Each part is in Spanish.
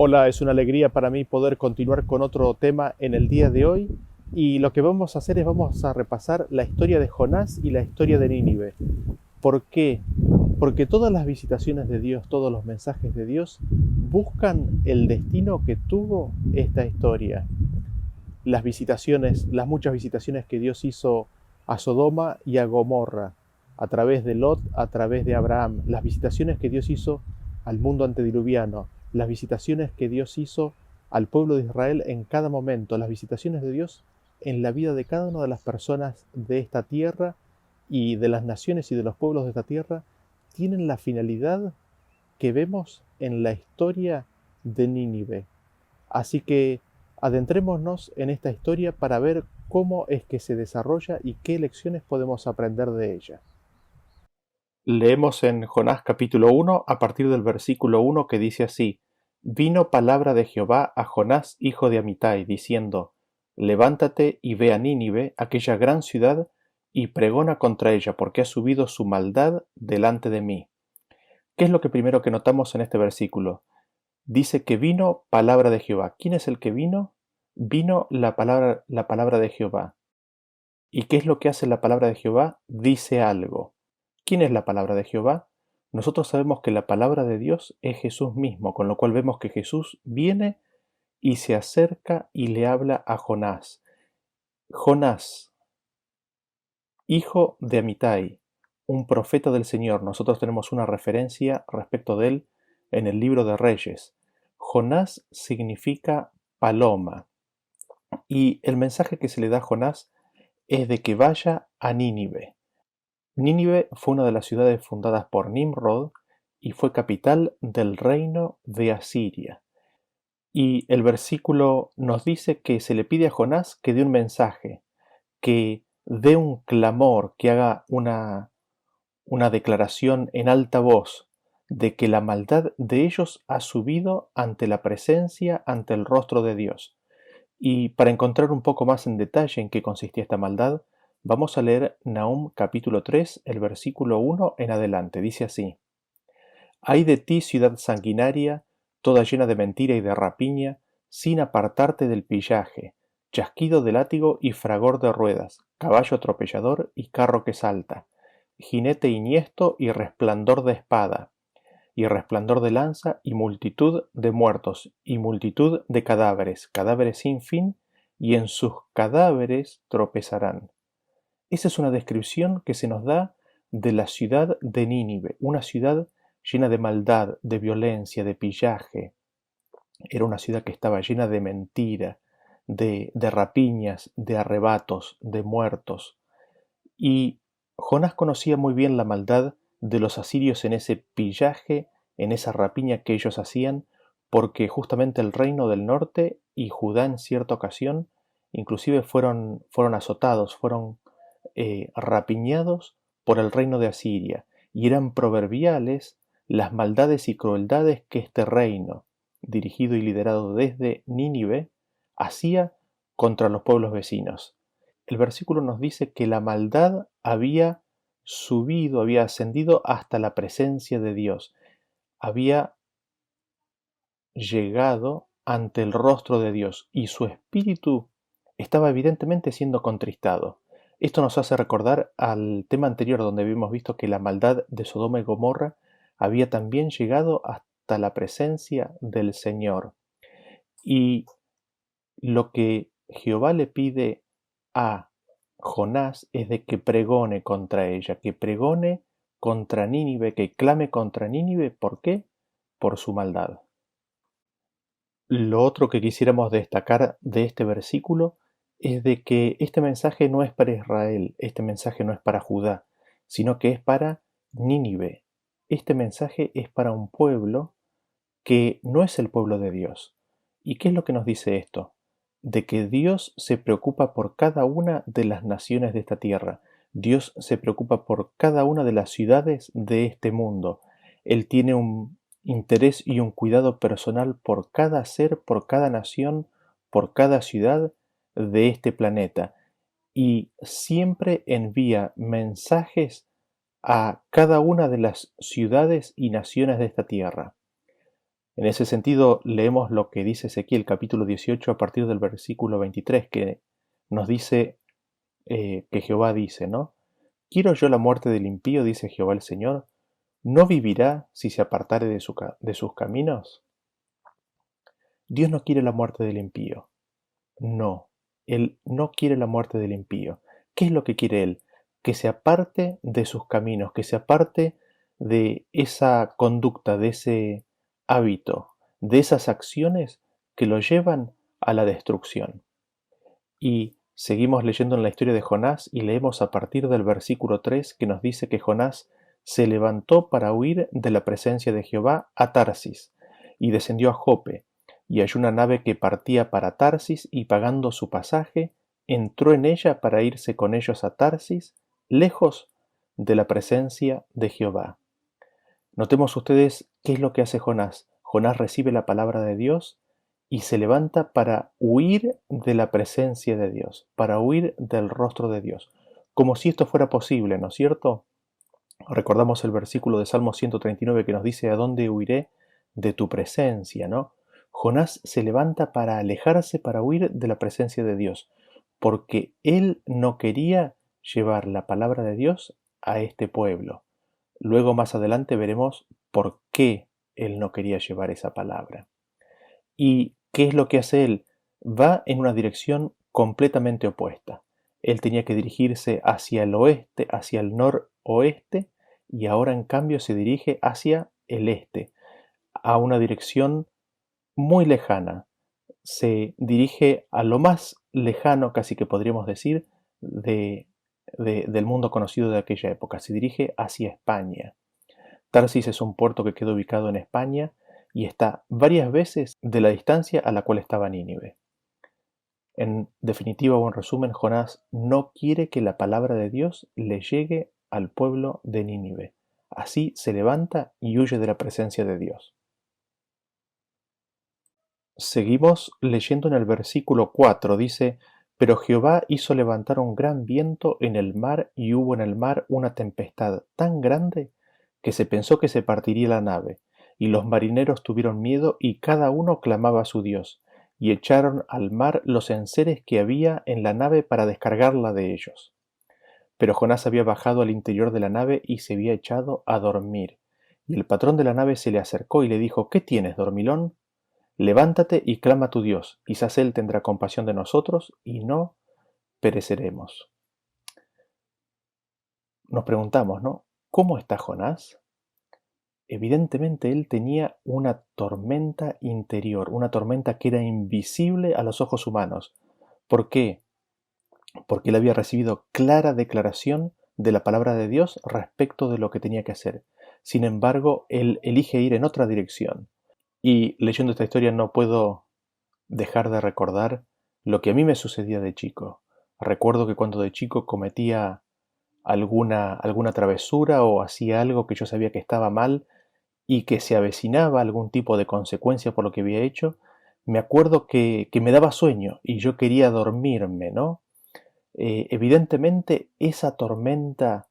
Hola, es una alegría para mí poder continuar con otro tema en el día de hoy y lo que vamos a hacer es vamos a repasar la historia de Jonás y la historia de Nínive. ¿Por qué? Porque todas las visitaciones de Dios, todos los mensajes de Dios buscan el destino que tuvo esta historia. Las visitaciones, las muchas visitaciones que Dios hizo a Sodoma y a Gomorra, a través de Lot, a través de Abraham, las visitaciones que Dios hizo al mundo antediluviano, las visitaciones que Dios hizo al pueblo de Israel en cada momento, las visitaciones de Dios en la vida de cada una de las personas de esta tierra y de las naciones y de los pueblos de esta tierra, tienen la finalidad que vemos en la historia de Nínive. Así que adentrémonos en esta historia para ver cómo es que se desarrolla y qué lecciones podemos aprender de ella. Leemos en Jonás capítulo 1 a partir del versículo 1 que dice así: Vino palabra de Jehová a Jonás hijo de Amitai, diciendo: Levántate y ve a Nínive, aquella gran ciudad, y pregona contra ella, porque ha subido su maldad delante de mí. ¿Qué es lo que primero que notamos en este versículo? Dice que vino palabra de Jehová. ¿Quién es el que vino? Vino la palabra de Jehová. ¿Y qué es lo que hace la palabra de Jehová? Dice algo. ¿Quién es la palabra de Jehová? Nosotros sabemos que la palabra de Dios es Jesús mismo, con lo cual vemos que Jesús viene y se acerca y le habla a Jonás. Jonás, hijo de Amitai, un profeta del Señor. Nosotros tenemos una referencia respecto de él en el libro de Reyes. Jonás significa paloma, y el mensaje que se le da a Jonás es de que vaya a Nínive. Nínive fue una de las ciudades fundadas por Nimrod y fue capital del reino de Asiria. Y el versículo nos dice que se le pide a Jonás que dé un mensaje, que dé un clamor, que haga una declaración en alta voz de que la maldad de ellos ha subido ante la presencia, ante el rostro de Dios. Y para encontrar un poco más en detalle en qué consistía esta maldad, vamos a leer Nahum capítulo 3, el versículo 1 en adelante. Dice así: Ay de ti, ciudad sanguinaria, toda llena de mentira y de rapiña, sin apartarte del pillaje, chasquido de látigo y fragor de ruedas, caballo atropellador y carro que salta, jinete iniesto y resplandor de espada, y resplandor de lanza y multitud de muertos, y multitud de cadáveres, cadáveres sin fin, y en sus cadáveres tropezarán. Esa es una descripción que se nos da de la ciudad de Nínive, una ciudad llena de maldad, de violencia, de pillaje. Era una ciudad que estaba llena de mentira, de rapiñas, de arrebatos, de muertos. Y Jonás conocía muy bien la maldad de los asirios en ese pillaje, en esa rapiña que ellos hacían, porque justamente el reino del norte y Judá en cierta ocasión inclusive fueron azotados, fueron rapiñados por el reino de Asiria, y eran proverbiales las maldades y crueldades que este reino, dirigido y liderado desde Nínive, hacía contra los pueblos vecinos. El versículo nos dice que la maldad había subido, había ascendido hasta la presencia de Dios, había llegado ante el rostro de Dios y su espíritu estaba evidentemente siendo contristado. Esto nos hace recordar al tema anterior donde habíamos visto que la maldad de Sodoma y Gomorra había también llegado hasta la presencia del Señor. Y lo que Jehová le pide a Jonás es de que pregone contra ella, que pregone contra Nínive, que clame contra Nínive. ¿Por qué? Por su maldad. Lo otro que quisiéramos destacar de este versículo es de que este mensaje no es para Israel, este mensaje no es para Judá, sino que es para Nínive. Este mensaje es para un pueblo que no es el pueblo de Dios. ¿Y qué es lo que nos dice esto? De que Dios se preocupa por cada una de las naciones de esta tierra. Dios se preocupa por cada una de las ciudades de este mundo. Él tiene un interés y un cuidado personal por cada ser, por cada nación, por cada ciudad de este planeta. Y siempre envía mensajes a cada una de las ciudades y naciones de esta tierra. En ese sentido, leemos lo que dice Ezequiel capítulo 18 a partir del versículo 23, que nos dice, que Jehová dice, ¿no? ¿Quiero yo la muerte del impío, dice Jehová el Señor? ¿No vivirá si se apartare de sus caminos? Dios no quiere la muerte del impío. No, Él no quiere la muerte del impío. ¿Qué es lo que quiere Él? Que se aparte de sus caminos, que se aparte de esa conducta, de ese hábito, de esas acciones que lo llevan a la destrucción. Y seguimos leyendo en la historia de Jonás y leemos a partir del versículo 3 que nos dice que Jonás se levantó para huir de la presencia de Jehová a Tarsis y descendió a Jope y halló una nave que partía para Tarsis y pagando su pasaje entró en ella para irse con ellos a Tarsis, lejos de la presencia de Jehová. Notemos ustedes qué es lo que hace Jonás. Jonás recibe la palabra de Dios y se levanta para huir de la presencia de Dios, para huir del rostro de Dios, como si esto fuera posible, ¿no es cierto? Recordamos el versículo de Salmo 139 que nos dice: ¿a dónde huiré de tu presencia?, ¿no? Jonás se levanta para alejarse, para huir de la presencia de Dios, porque él no quería llevar la palabra de Dios a este pueblo. Luego más adelante veremos por qué él no quería llevar esa palabra. ¿Y qué es lo que hace él? Va en una dirección completamente opuesta. Él tenía que dirigirse hacia el oeste, hacia el noroeste, y ahora en cambio se dirige hacia el este, a una dirección muy lejana. Se dirige a lo más lejano, casi que podríamos decir, del mundo conocido de aquella época. Se dirige hacia España. Tarsis es un puerto que queda ubicado en España y está varias veces de la distancia a la cual estaba Nínive. En definitiva o en resumen, Jonás no quiere que la palabra de Dios le llegue al pueblo de Nínive. Así se levanta y huye de la presencia de Dios. Seguimos leyendo en el versículo 4, dice: Pero Jehová hizo levantar un gran viento en el mar y hubo en el mar una tempestad tan grande que se pensó que se partiría la nave, y los marineros tuvieron miedo y cada uno clamaba a su Dios, y echaron al mar los enseres que había en la nave para descargarla de ellos. Pero Jonás había bajado al interior de la nave y se había echado a dormir. Y el patrón de la nave se le acercó y le dijo: ¿Qué tienes, dormilón? Levántate y clama a tu Dios, quizás Él tendrá compasión de nosotros y no pereceremos. Nos preguntamos, ¿no? ¿Cómo está Jonás? Evidentemente él tenía una tormenta interior, una tormenta que era invisible a los ojos humanos. ¿Por qué? Porque él había recibido clara declaración de la palabra de Dios respecto de lo que tenía que hacer. Sin embargo, él elige ir en otra dirección. Y leyendo esta historia no puedo dejar de recordar lo que a mí me sucedía de chico. Recuerdo que cuando de chico cometía alguna travesura o hacía algo que yo sabía que estaba mal y que se avecinaba algún tipo de consecuencia por lo que había hecho, me acuerdo que me daba sueño y yo quería dormirme, ¿no? Evidentemente esa tormenta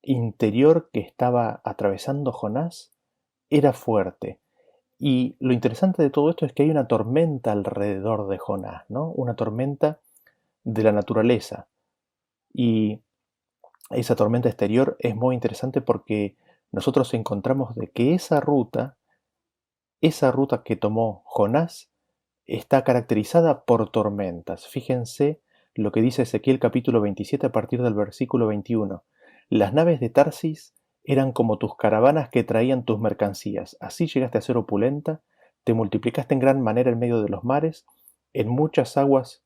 interior que estaba atravesando Jonás era fuerte. Y lo interesante de todo esto es que hay una tormenta alrededor de Jonás, ¿no? Una tormenta de la naturaleza. Y esa tormenta exterior es muy interesante porque nosotros encontramos de que esa ruta que tomó Jonás, está caracterizada por tormentas. Fíjense lo que dice Ezequiel capítulo 27 a partir del versículo 21. Las naves de Tarsis eran como tus caravanas que traían tus mercancías. Así llegaste a ser opulenta, te multiplicaste en gran manera en medio de los mares, en muchas aguas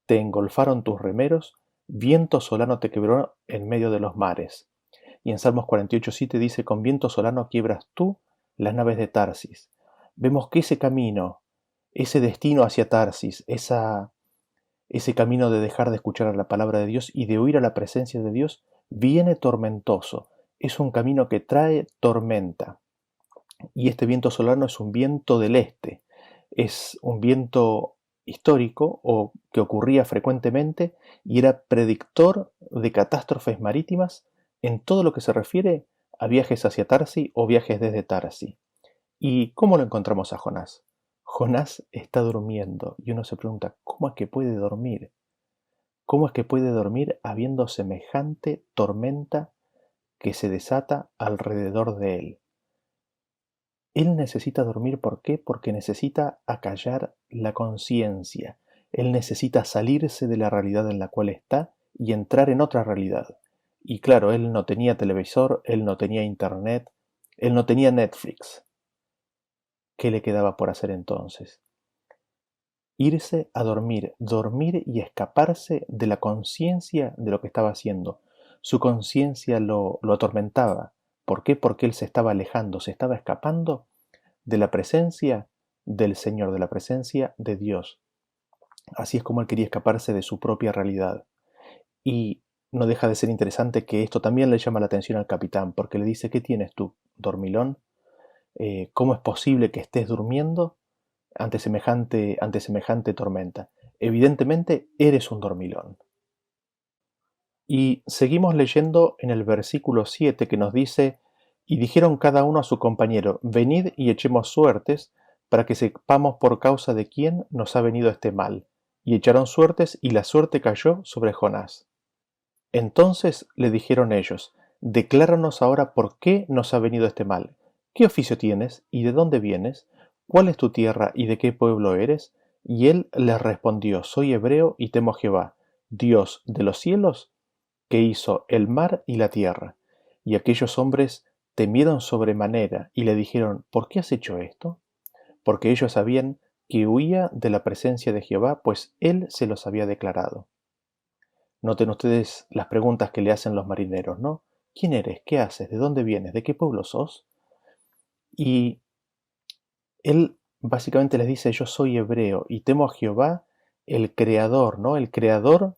te engolfaron tus remeros, viento solano te quebró en medio de los mares. Y en Salmos 48:7 dice: con viento solano quiebras tú las naves de Tarsis. Vemos que ese camino, ese destino hacia Tarsis, ese camino de dejar de escuchar a la palabra de Dios y de huir a la presencia de Dios, viene tormentoso. Es un camino que trae tormenta. Y este viento solano es un viento del este. Es un viento histórico o que ocurría frecuentemente y era predictor de catástrofes marítimas en todo lo que se refiere a viajes hacia Tarsi o viajes desde Tarsi. ¿Y cómo lo encontramos a Jonás? Jonás está durmiendo y uno se pregunta, ¿cómo es que puede dormir? ¿Cómo es que puede dormir habiendo semejante tormenta que se desata alrededor de él? Él necesita dormir, ¿por qué? Porque necesita acallar la conciencia. Él necesita salirse de la realidad en la cual está y entrar en otra realidad. Y claro, él no tenía televisor, él no tenía internet, él no tenía Netflix. ¿Qué le quedaba por hacer entonces? Irse a dormir, dormir y escaparse de la conciencia de lo que estaba haciendo. Su conciencia lo atormentaba. ¿Por qué? Porque él se estaba alejando, se estaba escapando de la presencia del Señor, de la presencia de Dios. Así es como él quería escaparse de su propia realidad. Y no deja de ser interesante que esto también le llama la atención al capitán, porque le dice, ¿qué tienes tú, dormilón? ¿Cómo es posible que estés durmiendo ante semejante tormenta? Evidentemente eres un dormilón. Y seguimos leyendo en el versículo 7 que nos dice, y dijeron cada uno a su compañero, venid y echemos suertes, para que sepamos por causa de quién nos ha venido este mal. Y echaron suertes, y la suerte cayó sobre Jonás. Entonces le dijeron ellos, decláranos ahora por qué nos ha venido este mal. ¿Qué oficio tienes y de dónde vienes? ¿Cuál es tu tierra y de qué pueblo eres? Y él les respondió, soy hebreo y temo a Jehová, Dios de los cielos, que hizo el mar y la tierra. Y aquellos hombres temieron sobremanera y le dijeron, ¿por qué has hecho esto? Porque ellos sabían que huía de la presencia de Jehová, pues él se los había declarado. Noten ustedes las preguntas que le hacen los marineros, ¿no? ¿Quién eres? ¿Qué haces? ¿De dónde vienes? ¿De qué pueblo sos? Y él básicamente les dice, yo soy hebreo y temo a Jehová, el creador, ¿no? El creador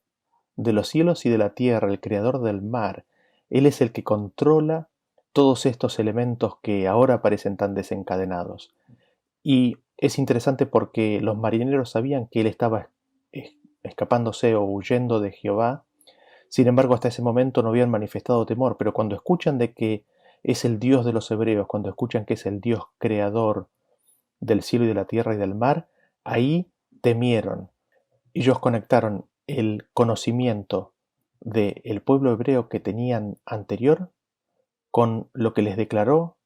de los cielos y de la tierra, el creador del mar. Él es el que controla todos estos elementos que ahora parecen tan desencadenados. Y es interesante porque los marineros sabían que él estaba escapándose o huyendo de Jehová. Sin embargo, hasta ese momento no habían manifestado temor, pero cuando escuchan de que es el Dios de los hebreos, cuando escuchan que es el Dios creador del cielo y de la tierra y del mar, ahí temieron. Ellos conectaron el conocimiento del pueblo hebreo que tenían anterior con lo que les declaró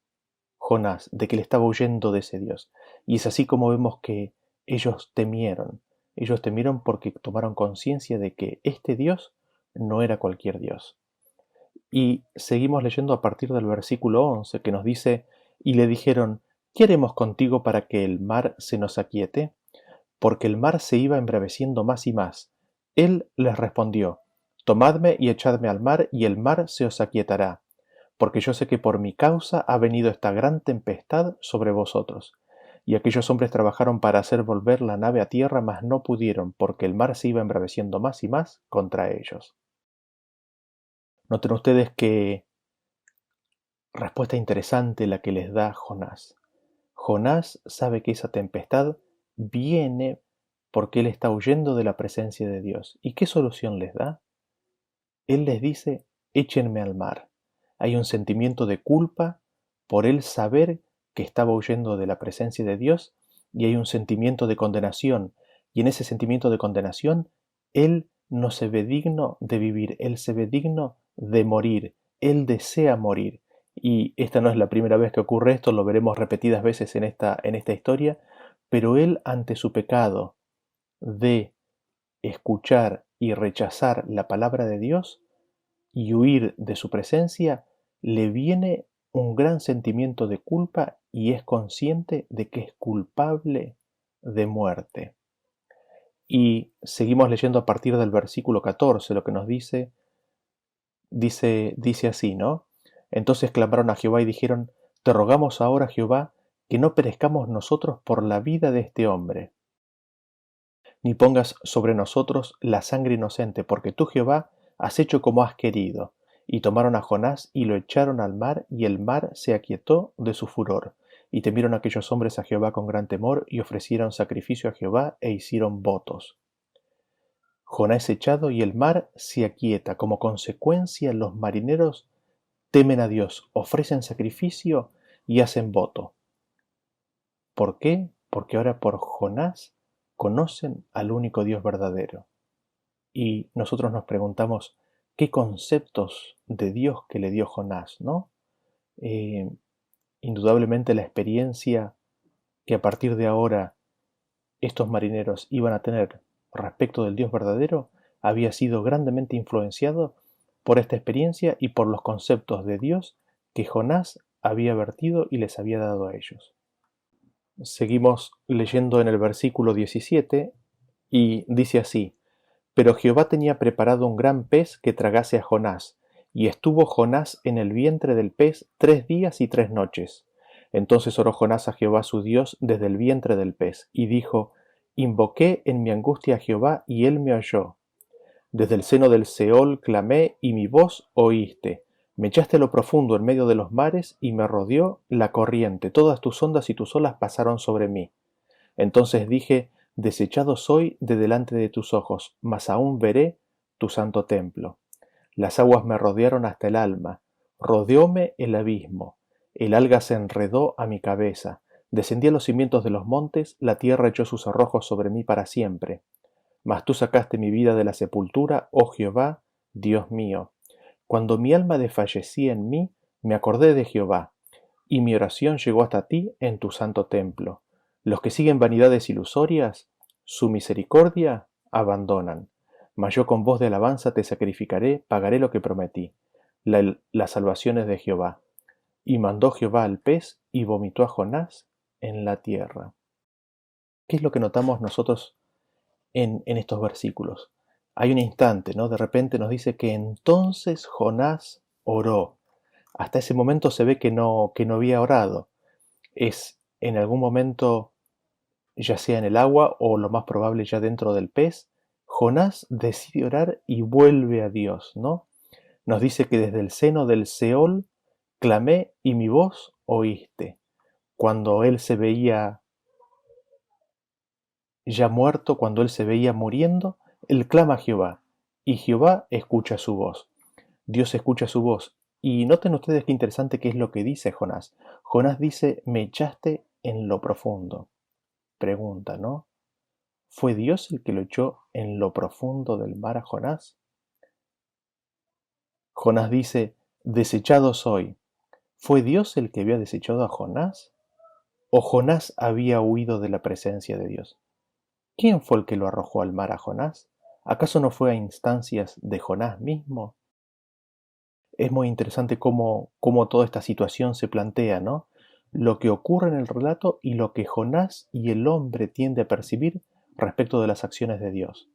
Jonás, de que él estaba huyendo de ese Dios. Y es así como vemos que ellos temieron. Ellos temieron porque tomaron conciencia de que este Dios no era cualquier Dios. Y seguimos leyendo a partir del versículo 11 que nos dice, y le dijeron, ¿qué haremos contigo para que el mar se nos aquiete? Porque el mar se iba embraveciendo más y más. Él les respondió, tomadme y echadme al mar, y el mar se os aquietará, porque yo sé que por mi causa ha venido esta gran tempestad sobre vosotros. Y aquellos hombres trabajaron para hacer volver la nave a tierra, mas no pudieron, porque el mar se iba embraveciendo más y más contra ellos. Noten ustedes que respuesta interesante la que les da Jonás. Jonás sabe que esa tempestad viene porque él está huyendo de la presencia de Dios. ¿Y qué solución les da? Él les dice, échenme al mar. Hay un sentimiento de culpa por él saber que estaba huyendo de la presencia de Dios y hay un sentimiento de condenación. Y en ese sentimiento de condenación, él no se ve digno de vivir, él se ve digno de morir, él desea morir. Y esta no es la primera vez que ocurre esto, lo veremos repetidas veces en esta historia, pero él ante su pecado de escuchar y rechazar la palabra de Dios y huir de su presencia, le viene un gran sentimiento de culpa y es consciente de que es culpable de muerte. Y seguimos leyendo a partir del versículo 14, lo que nos dice así, ¿no? Entonces clamaron a Jehová y dijeron, te rogamos ahora, Jehová, que no perezcamos nosotros por la vida de este hombre, ni pongas sobre nosotros la sangre inocente, porque tú, Jehová, has hecho como has querido. Y tomaron a Jonás y lo echaron al mar, y el mar se aquietó de su furor. Y temieron aquellos hombres a Jehová con gran temor, y ofrecieron sacrificio a Jehová, e hicieron votos. Jonás es echado y el mar se aquieta. Como consecuencia, los marineros temen a Dios, ofrecen sacrificio y hacen voto. ¿Por qué? Porque ahora por Jonás conocen al único Dios verdadero. Y nosotros nos preguntamos, ¿qué conceptos de Dios que le dio Jonás, no? Eh, Indudablemente la experiencia que a partir de ahora estos marineros iban a tener respecto del Dios verdadero había sido grandemente influenciado por esta experiencia y por los conceptos de Dios que Jonás había vertido y les había dado a ellos. Seguimos leyendo en el versículo 17 y dice así: Pero Jehová tenía preparado un gran pez que tragase a Jonás, y estuvo Jonás en el vientre del pez 3 días y 3 noches. Entonces oró Jonás a Jehová su Dios desde el vientre del pez, y dijo: Invoqué en mi angustia a Jehová, y él me oyó. Desde el seno del Seol clamé, y mi voz oíste. Me echaste a lo profundo en medio de los mares, y me rodeó la corriente. Todas tus ondas y tus olas pasaron sobre mí. Entonces dije: Desechado soy de delante de tus ojos, mas aún veré tu santo templo. Las aguas me rodearon hasta el alma, rodeóme el abismo. El alga se enredó a mi cabeza. Descendí a los cimientos de los montes, la tierra echó sus arrojos sobre mí para siempre. Mas tú sacaste mi vida de la sepultura, oh Jehová, Dios mío. Cuando mi alma desfallecía en mí, me acordé de Jehová, y mi oración llegó hasta ti en tu santo templo. Los que siguen vanidades ilusorias, su misericordia abandonan. Mas yo con voz de alabanza te sacrificaré, pagaré lo que prometí. Las salvaciones de Jehová. Y mandó Jehová al pez y vomitó a Jonás en la tierra. ¿Qué es lo que notamos nosotros en estos versículos? Hay un instante, ¿no? De repente nos dice que entonces Jonás oró. Hasta ese momento se ve que no había orado. Es en algún momento, ya sea en el agua o lo más probable ya dentro del pez, Jonás decide orar y vuelve a Dios, ¿no? Nos dice que desde el seno del Seol clamé y mi voz oíste. Cuando él se veía ya muerto, cuando él se veía muriendo, él clama a Jehová y Jehová escucha su voz. Dios escucha su voz. Y noten ustedes qué interesante qué es lo que dice Jonás. Jonás dice: me echaste en lo profundo. Pregunta, ¿no? ¿Fue Dios el que lo echó en lo profundo del mar a Jonás? Jonás dice: desechado soy. ¿Fue Dios el que había desechado a Jonás? ¿O Jonás había huido de la presencia de Dios? ¿Quién fue el que lo arrojó al mar a Jonás? ¿Acaso no fue a instancias de Jonás mismo? Es muy interesante cómo toda esta situación se plantea, ¿no? Lo que ocurre en el relato y lo que Jonás y el hombre tiende a percibir respecto de las acciones de Dios.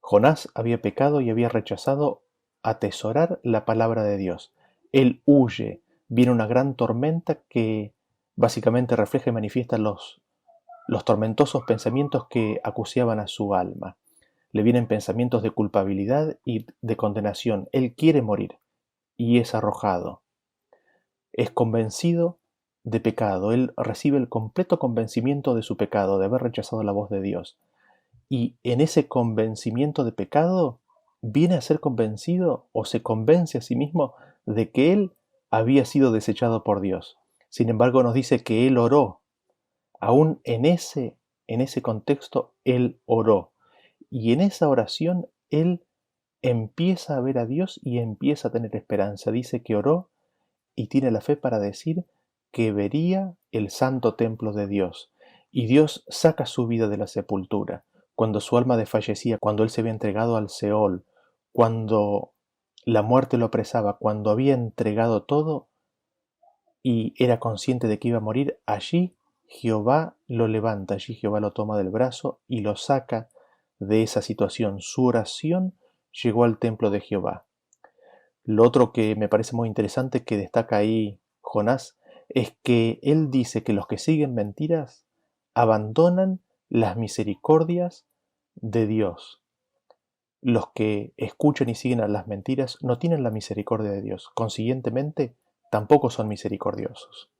Jonás había pecado y había rechazado atesorar la palabra de Dios. Él huye, viene una gran tormenta que básicamente refleja y manifiesta los tormentosos pensamientos que acuciaban a su alma. Le vienen pensamientos de culpabilidad y de condenación. Él quiere morir y es arrojado. Es convencido de pecado. Él recibe el completo convencimiento de su pecado, de haber rechazado la voz de Dios. Y en ese convencimiento de pecado viene a ser convencido o se convence a sí mismo de que él había sido desechado por Dios. Sin embargo, nos dice que él oró. Aún en ese contexto, él oró. Y en esa oración, él empieza a ver a Dios y empieza a tener esperanza. Dice que oró y tiene la fe para decir que vería el santo templo de Dios. Y Dios saca su vida de la sepultura. Cuando su alma desfallecía, cuando él se había entregado al Seol, cuando la muerte lo apresaba, cuando había entregado todo y era consciente de que iba a morir, allí Jehová lo levanta, allí Jehová lo toma del brazo y lo saca de esa situación. Su oración llegó al templo de Jehová. Lo otro que me parece muy interesante que destaca ahí Jonás es que él dice que los que siguen mentiras abandonan las misericordias de Dios. Los que escuchan y siguen a las mentiras no tienen la misericordia de Dios. Consiguientemente, tampoco son misericordiosos.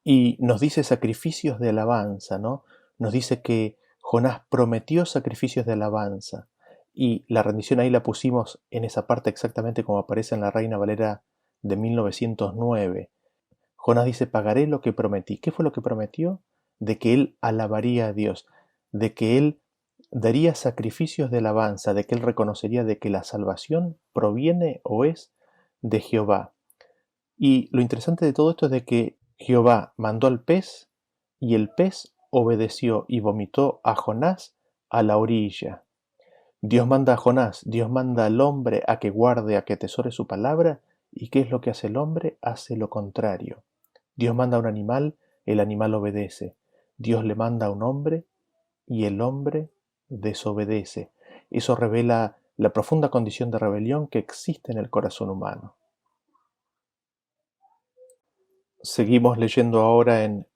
Y nos dice sacrificios de alabanza, ¿no? Nos dice que Jonás prometió sacrificios de alabanza. Y la rendición ahí la pusimos en esa parte exactamente como aparece en la Reina Valera de 1909. Jonás dice, pagaré lo que prometí. ¿Qué fue lo que prometió? De que él alabaría a Dios, de que él daría sacrificios de alabanza, de que él reconocería de que la salvación proviene o es de Jehová. Y lo interesante de todo esto es de que Jehová mandó al pez y el pez obedeció y vomitó a Jonás a la orilla. Dios manda a Jonás, Dios manda al hombre a que guarde, a que atesore su palabra. ¿Y qué es lo que hace el hombre? Hace lo contrario. Dios manda a un animal, el animal obedece. Dios le manda a un hombre y el hombre desobedece. Eso revela la profunda condición de rebelión que existe en el corazón humano. Seguimos leyendo ahora en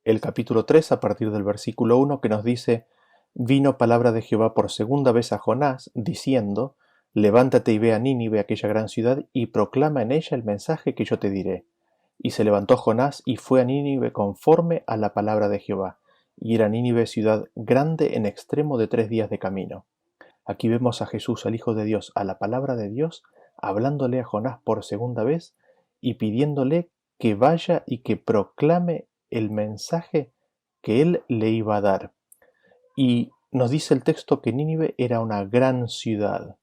el capítulo 3 a partir del versículo 1 que nos dice, vino palabra de Jehová por segunda vez a Jonás, diciendo, levántate y ve a Nínive, aquella gran ciudad, y proclama en ella el mensaje que yo te diré. Y se levantó Jonás y fue a Nínive conforme a la palabra de Jehová. Y era Nínive ciudad grande en extremo de 3 días de camino. Aquí vemos a Jesús, al Hijo de Dios, a la palabra de Dios, hablándole a Jonás por segunda vez y pidiéndole que vaya y que proclame el mensaje que él le iba a dar. Y nos dice el texto que Nínive era una gran ciudad,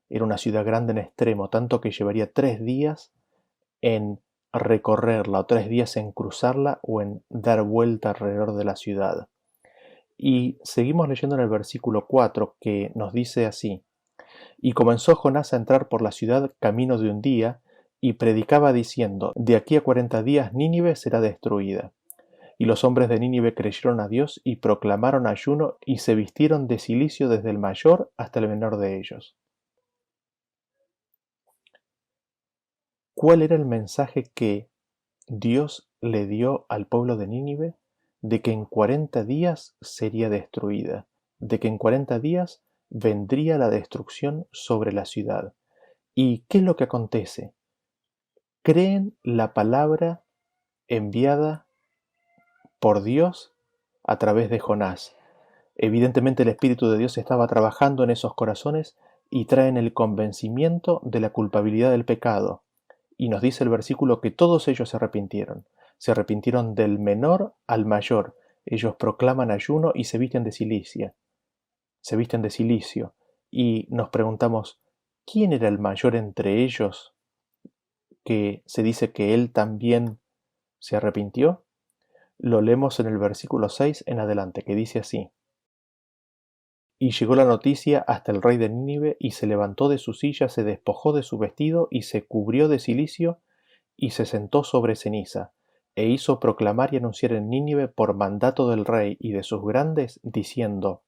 era una ciudad grande en extremo, tanto que llevaría 3 días en recorrerla, o 3 días en cruzarla o en dar vuelta alrededor de la ciudad. Y seguimos leyendo en el versículo 4 que nos dice así, y comenzó Jonás a entrar por la ciudad camino de un día, y predicaba diciendo, de aquí a 40 días Nínive será destruida. Y los hombres de Nínive creyeron a Dios y proclamaron ayuno y se vistieron de cilicio desde el mayor hasta el menor de ellos. ¿Cuál era el mensaje que Dios le dio al pueblo de Nínive? De que en 40 días sería destruida, de que en 40 días vendría la destrucción sobre la ciudad. ¿Y qué es lo que acontece? Creen la palabra enviada por Dios a través de Jonás. Evidentemente el Espíritu de Dios estaba trabajando en esos corazones y traen el convencimiento de la culpabilidad del pecado. Y nos dice el versículo que todos ellos se arrepintieron del menor al mayor. Ellos proclaman ayuno y se visten de silicio. Y nos preguntamos, ¿quién era el mayor entre ellos que se dice que él también se arrepintió? Lo leemos en el versículo 6 en adelante, que dice así. Y llegó la noticia hasta el rey de Nínive, y se levantó de su silla, se despojó de su vestido, y se cubrió de cilicio, y se sentó sobre ceniza, e hizo proclamar y anunciar en Nínive por mandato del rey y de sus grandes, diciendo,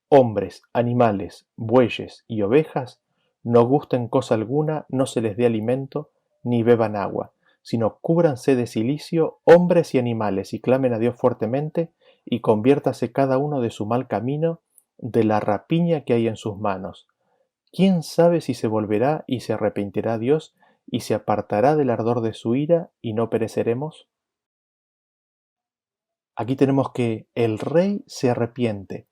hombres, animales, bueyes y ovejas, no gusten cosa alguna, no se les dé alimento, ni beban agua, sino cúbranse de cilicio hombres y animales, y clamen a Dios fuertemente, y conviértase cada uno de su mal camino, de la rapiña que hay en sus manos. ¿Quién sabe si se volverá y se arrepentirá Dios, y se apartará del ardor de su ira, y no pereceremos? Aquí tenemos que el rey se arrepiente,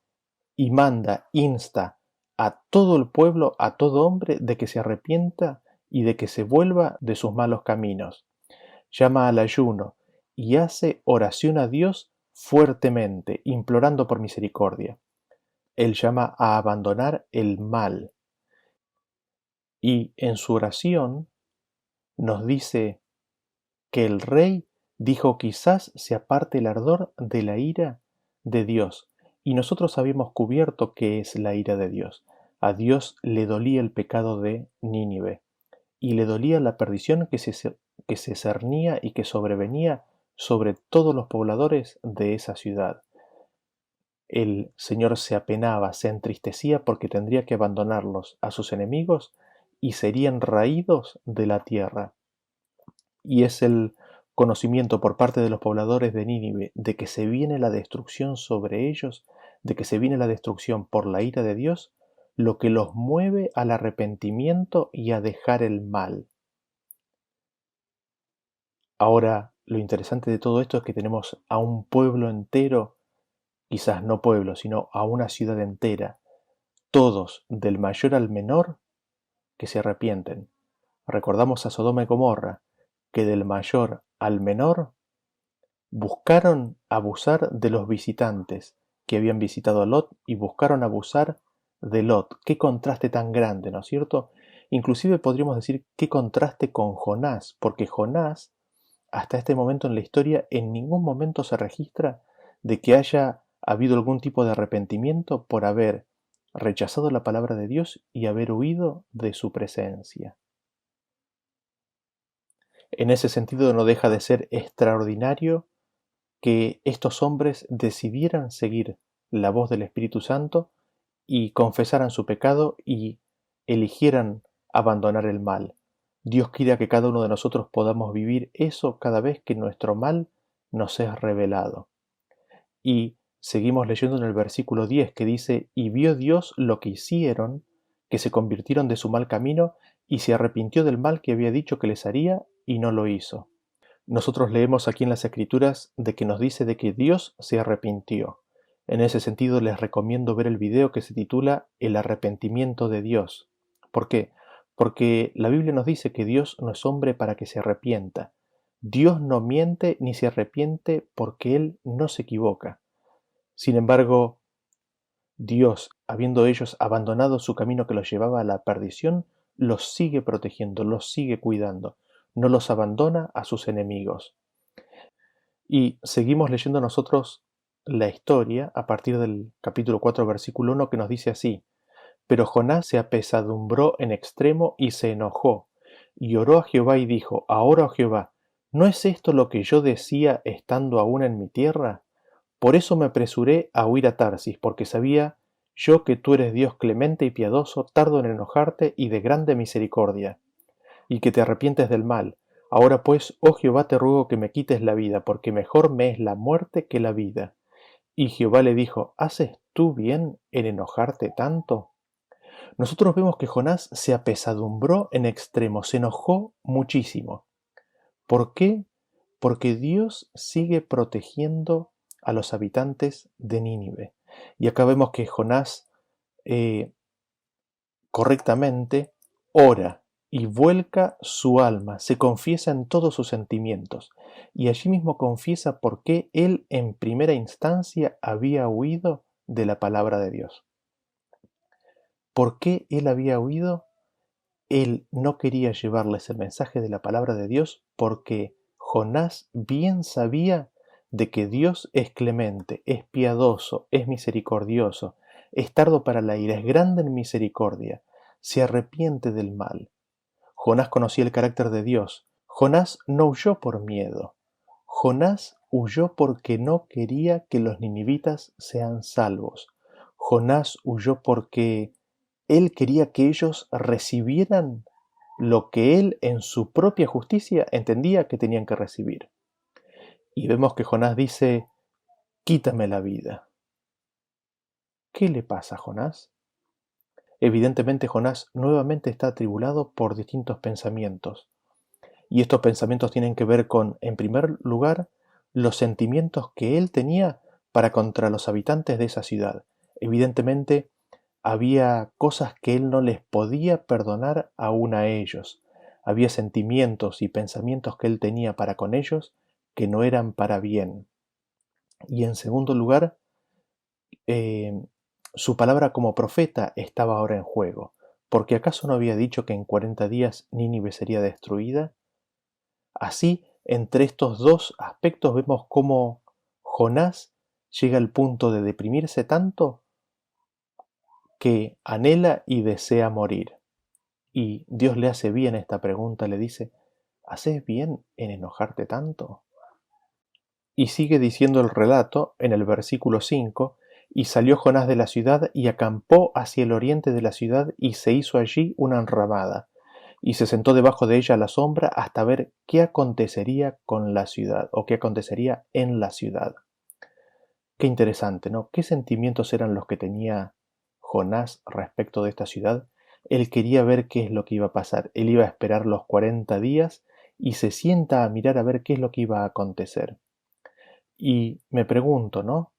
y manda, insta a todo el pueblo, a todo hombre, de que se arrepienta y de que se vuelva de sus malos caminos. Llama al ayuno y hace oración a Dios fuertemente, implorando por misericordia. Él llama a abandonar el mal. Y en su oración nos dice que el rey dijo quizás se aparte el ardor de la ira de Dios. Y nosotros habíamos cubierto qué es la ira de Dios. A Dios le dolía el pecado de Nínive y le dolía la perdición que se cernía y que sobrevenía sobre todos los pobladores de esa ciudad. El Señor se apenaba, se entristecía porque tendría que abandonarlos a sus enemigos y serían raídos de la tierra. Y es el conocimiento por parte de los pobladores de Nínive de que se viene la destrucción sobre ellos, de que se viene la destrucción por la ira de Dios, lo que los mueve al arrepentimiento y a dejar el mal. Ahora, lo interesante de todo esto es que tenemos a un pueblo entero, quizás no pueblo, sino a una ciudad entera, todos, del mayor al menor, que se arrepienten. Recordamos a Sodoma y Gomorra, que del mayor al menor, buscaron abusar de los visitantes que habían visitado a Lot y buscaron abusar de Lot. Qué contraste tan grande, ¿no es cierto? Inclusive podríamos decir qué contraste con Jonás, porque Jonás, hasta este momento en la historia, en ningún momento se registra de que haya habido algún tipo de arrepentimiento por haber rechazado la palabra de Dios y haber huido de su presencia. En ese sentido no deja de ser extraordinario que estos hombres decidieran seguir la voz del Espíritu Santo y confesaran su pecado y eligieran abandonar el mal. Dios quiera que cada uno de nosotros podamos vivir eso cada vez que nuestro mal nos es revelado. Y seguimos leyendo en el versículo 10 que dice, y vio Dios lo que hicieron, que se convirtieron de su mal camino, y se arrepintió del mal que había dicho que les haría, y no lo hizo. Nosotros leemos aquí en las Escrituras de que nos dice de que Dios se arrepintió. En ese sentido les recomiendo ver el video que se titula El arrepentimiento de Dios. ¿Por qué? Porque la Biblia nos dice que Dios no es hombre para que se arrepienta. Dios no miente ni se arrepiente porque Él no se equivoca. Sin embargo, Dios, habiendo ellos abandonado su camino que los llevaba a la perdición, los sigue protegiendo, los sigue cuidando, no los abandona a sus enemigos. Y seguimos leyendo nosotros la historia a partir del capítulo 4, versículo 1, que nos dice así: Pero Jonás se apesadumbró en extremo y se enojó, y oró a Jehová y dijo: Ahora, oh Jehová, ¿no es esto lo que yo decía estando aún en mi tierra? Por eso me apresuré a huir a Tarsis, porque sabía yo que tú eres Dios clemente y piadoso, tardo en enojarte y de grande misericordia, y que te arrepientes del mal. Ahora pues, oh Jehová, te ruego que me quites la vida, porque mejor me es la muerte que la vida. Y Jehová le dijo: ¿Haces tú bien en enojarte tanto? Nosotros vemos que Jonás se apesadumbró en extremo, se enojó muchísimo. ¿Por qué? Porque Dios sigue protegiendo a los habitantes de Nínive. Y acá vemos que Jonás correctamente ora y vuelca su alma, se confiesa en todos sus sentimientos, y allí mismo confiesa por qué él en primera instancia había huido de la palabra de Dios. ¿Por qué él había huido? Él no quería llevarles el mensaje de la palabra de Dios porque Jonás bien sabía de que Dios es clemente, es piadoso, es misericordioso, es tardo para la ira, es grande en misericordia, se arrepiente del mal. Jonás conocía el carácter de Dios. Jonás no huyó por miedo. Jonás huyó porque no quería que los ninivitas sean salvos. Jonás huyó porque él quería que ellos recibieran lo que él en su propia justicia entendía que tenían que recibir. Y vemos que Jonás dice: quítame la vida. ¿Qué le pasa a Jonás? Evidentemente Jonás nuevamente está atribulado por distintos pensamientos. Y estos pensamientos tienen que ver con, en primer lugar, los sentimientos que él tenía para contra los habitantes de esa ciudad. Evidentemente, había cosas que él no les podía perdonar aún a ellos. Había sentimientos y pensamientos que él tenía para con ellos que no eran para bien. Y en segundo lugar, eh, su palabra como profeta estaba ahora en juego. Porque ¿acaso no había dicho que en 40 días Nínive sería destruida? Así, entre estos dos aspectos vemos cómo Jonás llega al punto de deprimirse tanto que anhela y desea morir. Y Dios le hace bien esta pregunta, le dice: ¿haces bien en enojarte tanto? Y sigue diciendo el relato en el versículo 5: y salió Jonás de la ciudad y acampó hacia el oriente de la ciudad y se hizo allí una enramada y se sentó debajo de ella a la sombra hasta ver qué acontecería con la ciudad o qué acontecería en la ciudad. Qué interesante, ¿no? ¿Qué sentimientos eran los que tenía Jonás respecto de esta ciudad? Él quería ver qué es lo que iba a pasar. Él iba a esperar los 40 días y se sienta a mirar a ver qué es lo que iba a acontecer. Y me pregunto, ¿no?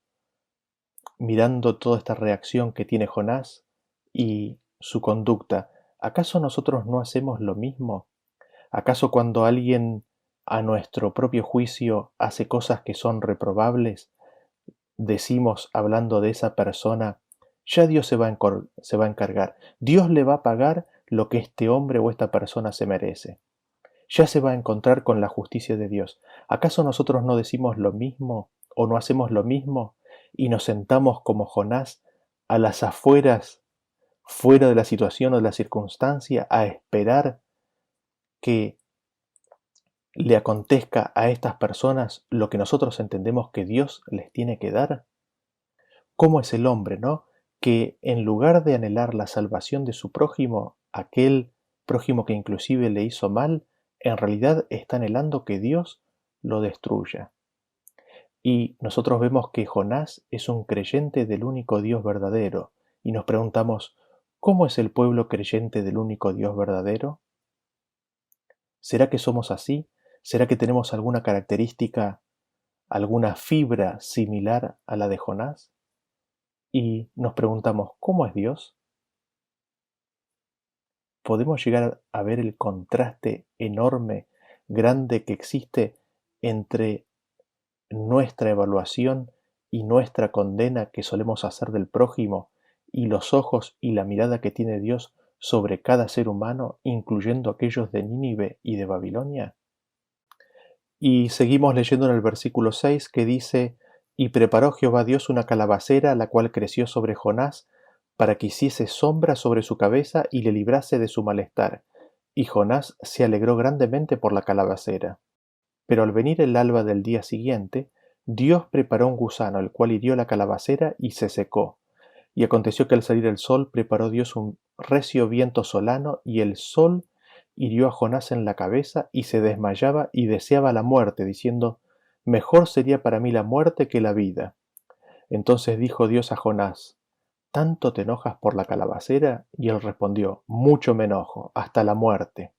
Mirando toda esta reacción que tiene Jonás y su conducta, ¿acaso nosotros no hacemos lo mismo? ¿Acaso cuando alguien a nuestro propio juicio hace cosas que son reprobables, decimos hablando de esa persona, ya Dios se va a encargar, Dios le va a pagar lo que este hombre o esta persona se merece, ya se va a encontrar con la justicia de Dios. ¿Acaso nosotros no decimos lo mismo o no hacemos lo mismo y nos sentamos como Jonás a las afueras, fuera de la situación o de la circunstancia, a esperar que le acontezca a estas personas lo que nosotros entendemos que Dios les tiene que dar? ¿Cómo es el hombre, no? Que en lugar de anhelar la salvación de su prójimo, aquel prójimo que inclusive le hizo mal, en realidad está anhelando que Dios lo destruya. Y nosotros vemos que Jonás es un creyente del único Dios verdadero, y nos preguntamos, ¿cómo es el pueblo creyente del único Dios verdadero? ¿Será que somos así? ¿Será que tenemos alguna característica, alguna fibra similar a la de Jonás? Y nos preguntamos, ¿cómo es Dios? ¿Podemos llegar a ver el contraste enorme, grande que existe entre nuestra evaluación y nuestra condena que solemos hacer del prójimo y los ojos y la mirada que tiene Dios sobre cada ser humano, incluyendo aquellos de Nínive y de Babilonia? Y seguimos leyendo en el versículo 6 que dice, y preparó Jehová Dios una calabacera, la cual creció sobre Jonás, para que hiciese sombra sobre su cabeza y le librase de su malestar. Y Jonás se alegró grandemente por la calabacera. Pero al venir el alba del día siguiente, Dios preparó un gusano, el cual hirió la calabacera y se secó. Y aconteció que al salir el sol, preparó Dios un recio viento solano, y el sol hirió a Jonás en la cabeza, y se desmayaba y deseaba la muerte, diciendo, mejor sería para mí la muerte que la vida. Entonces dijo Dios a Jonás, ¿tanto te enojas por la calabacera? Y él respondió, mucho me enojo, hasta la muerte.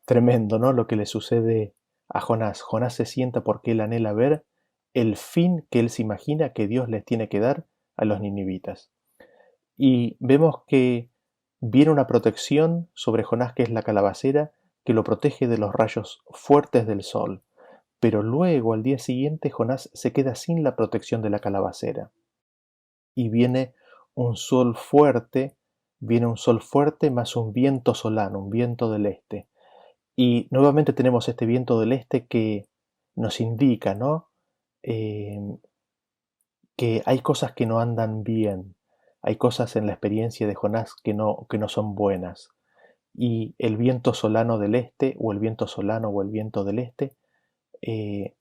Tremendo, ¿no? Lo que le sucede a Jonás. Jonás se sienta porque él anhela ver el fin que él se imagina que Dios les tiene que dar a los ninivitas. Y vemos que viene una protección sobre Jonás, que es la calabacera, que lo protege de los rayos fuertes del sol. Pero luego, al día siguiente, Jonás se queda sin la protección de la calabacera. Y viene un sol fuerte más un viento solano, un viento del este. Y nuevamente tenemos este viento del este que nos indica, ¿no? Eh, que hay cosas que no andan bien, hay cosas en la experiencia de Jonás que no son buenas. Y el viento solano del este, o el viento solano o el viento del este, eh,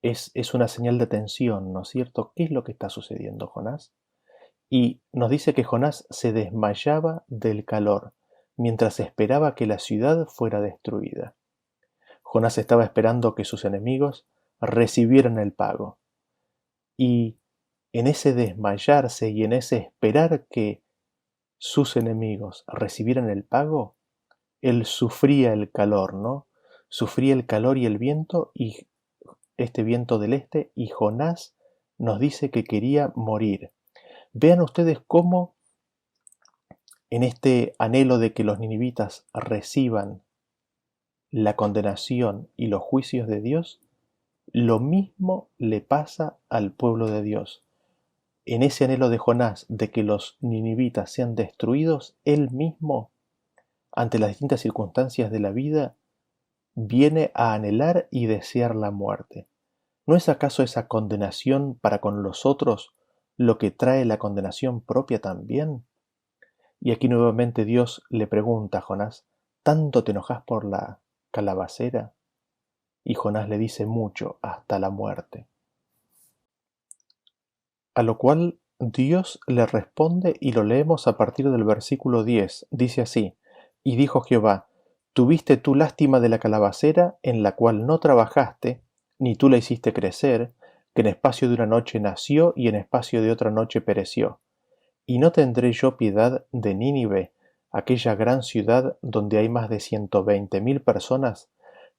es una señal de tensión, ¿no es cierto? ¿Qué es lo que está sucediendo, Jonás? Y nos dice que Jonás se desmayaba del calor, mientras esperaba que la ciudad fuera destruida. Jonás estaba esperando que sus enemigos recibieran el pago. Y en ese desmayarse y en ese esperar que sus enemigos recibieran el pago, él sufría el calor, ¿no? Sufría el calor y el viento, y este viento del este, y Jonás nos dice que quería morir. Vean ustedes cómo en este anhelo de que los ninivitas reciban la condenación y los juicios de Dios, lo mismo le pasa al pueblo de Dios. En ese anhelo de Jonás de que los ninivitas sean destruidos, él mismo, ante las distintas circunstancias de la vida, viene a anhelar y desear la muerte. ¿No es acaso esa condenación para con los otros lo que trae la condenación propia también? Y aquí nuevamente Dios le pregunta a Jonás, ¿tanto te enojas por la calabacera? Y Jonás le dice mucho, hasta la muerte. A lo cual Dios le responde y lo leemos a partir del versículo 10. Dice así, y dijo Jehová, ¿tuviste tú lástima de la calabacera en la cual no trabajaste, ni tú la hiciste crecer, que en espacio de una noche nació y en espacio de otra noche pereció? ¿Y no tendré yo piedad de Nínive, aquella gran ciudad donde hay más de 120,000 personas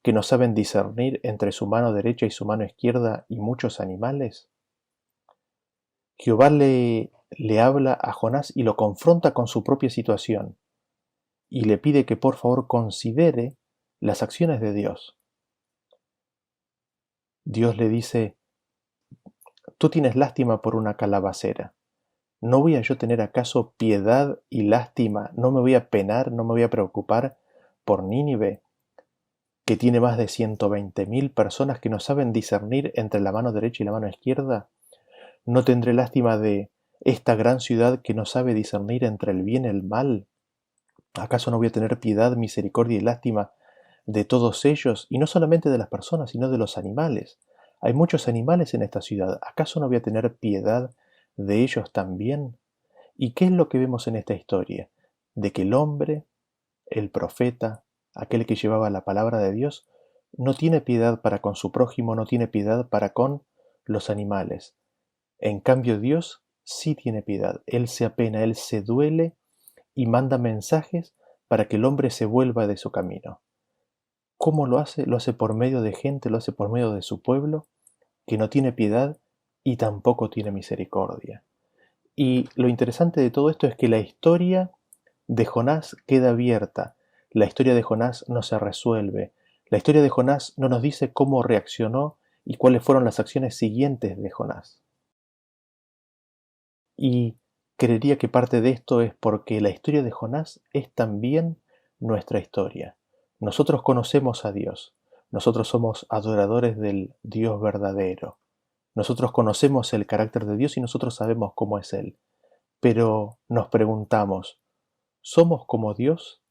que no saben discernir entre su mano derecha y su mano izquierda y muchos animales? Jehová le habla a Jonás y lo confronta con su propia situación y le pide que por favor considere las acciones de Dios. Dios le dice, tú tienes lástima por una calabacera. ¿No voy a yo tener acaso piedad y lástima? ¿No me voy a penar, no me voy a preocupar por Nínive, que tiene más de 120.000 personas que no saben discernir entre la mano derecha y la mano izquierda? ¿No tendré lástima de esta gran ciudad que no sabe discernir entre el bien y el mal? ¿Acaso no voy a tener piedad, misericordia y lástima de todos ellos? Y no solamente de las personas, sino de los animales. Hay muchos animales en esta ciudad. ¿Acaso no voy a tener piedad de ellos también? ¿Y qué es lo que vemos en esta historia? De que el hombre, el profeta, aquel que llevaba la palabra de Dios, no tiene piedad para con su prójimo, no tiene piedad para con los animales. En cambio, Dios sí tiene piedad. Él se apena, Él se duele y manda mensajes para que el hombre se vuelva de su camino. ¿Cómo lo hace? Lo hace por medio de gente, lo hace por medio de su pueblo, que no tiene piedad y tampoco tiene misericordia. Y lo interesante de todo esto es que la historia de Jonás queda abierta. La historia de Jonás no se resuelve. La historia de Jonás no nos dice cómo reaccionó y cuáles fueron las acciones siguientes de Jonás. Y creería que parte de esto es porque la historia de Jonás es también nuestra historia. Nosotros conocemos a Dios. Nosotros somos adoradores del Dios verdadero. Nosotros conocemos el carácter de Dios y nosotros sabemos cómo es Él. Pero nos preguntamos, ¿somos como Dios?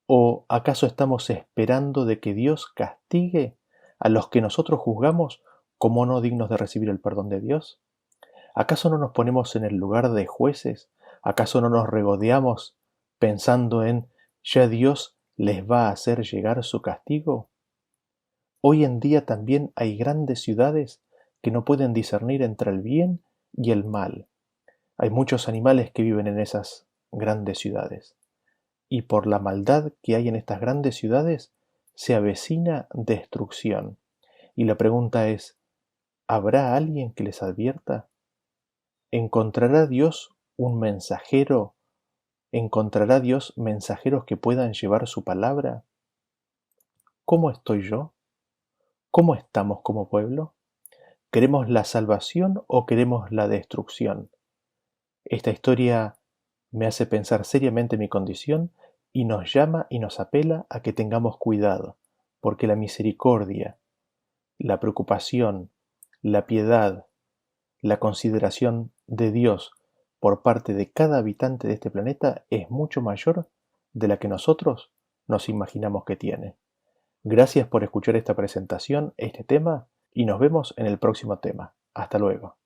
¿O acaso estamos esperando de que Dios castigue a los que nosotros juzgamos como no dignos de recibir el perdón de Dios? ¿Acaso no nos ponemos en el lugar de jueces? ¿Acaso no nos regodeamos pensando en ya Dios les va a hacer llegar su castigo? Hoy en día también hay grandes ciudades que no pueden discernir entre el bien y el mal. Hay muchos animales que viven en esas grandes ciudades. Y por la maldad que hay en estas grandes ciudades, se avecina destrucción. Y la pregunta es, ¿habrá alguien que les advierta? ¿Encontrará Dios un mensajero? ¿Encontrará Dios mensajeros que puedan llevar su palabra? ¿Cómo estoy yo? ¿Cómo estamos como pueblo? ¿Queremos la salvación o queremos la destrucción? Esta historia me hace pensar seriamente mi condición y nos llama y nos apela a que tengamos cuidado, porque la misericordia, la preocupación, la piedad, la consideración de Dios por parte de cada habitante de este planeta es mucho mayor de la que nosotros nos imaginamos que tiene. Gracias por escuchar esta presentación, este tema, y nos vemos en el próximo tema. Hasta luego.